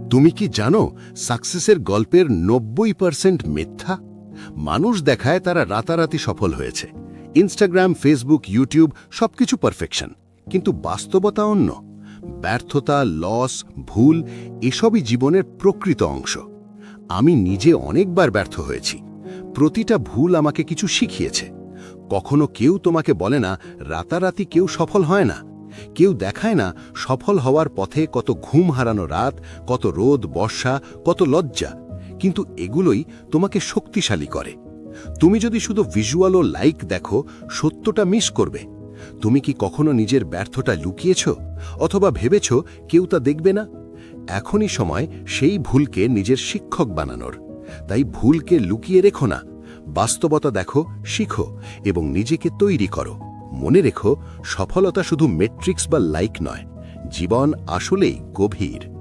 তুমি কি জানো সাকসেসের গল্পের 90% মিথ্যা? মানুষ দেখায় তারা রাতারাতি সফল হয়েছে। ইনস্টাগ্রাম, ফেসবুক, ইউটিউব সবকিছু পারফেকশন, কিন্তু বাস্তবতা অন্য। ব্যর্থতা, লস, ভুল এসবই জীবনের প্রকৃত অংশ। আমি নিজে অনেকবার ব্যর্থ হয়েছি। প্রতিটা ভুল আমাকে কিছু শিখিয়েছে। কখনো কেউ তোমাকে বলে না রাতারাতি কেউ সফল হয় না। কেউ দেখায় না সফল হওয়ার পথে কত ঘুম হারানো রাত, কত রোদ, বর্ষা, কত লজ্জা। কিন্তু এগুলোই তোমাকে শক্তিশালী করে। তুমি যদি শুধু ভিজুয়াল ও লাইক দেখো, সত্যটা মিস করবে। তুমি কি কখনো নিজের ব্যর্থতা লুকিয়েছ, অথবা ভেবেছ কেউ তা দেখবে না? এখনই সময় সেই ভুলকে নিজের শিক্ষক বানানোর। তাই ভুলকে লুকিয়ে রেখো না, বাস্তবতা দেখো, শিখো এবং নিজেকে তৈরি করো। মনে রেখো, সফলতা শুধু মেট্রিক্স বা লাইক নয়, জীবন আসলেই গভীর।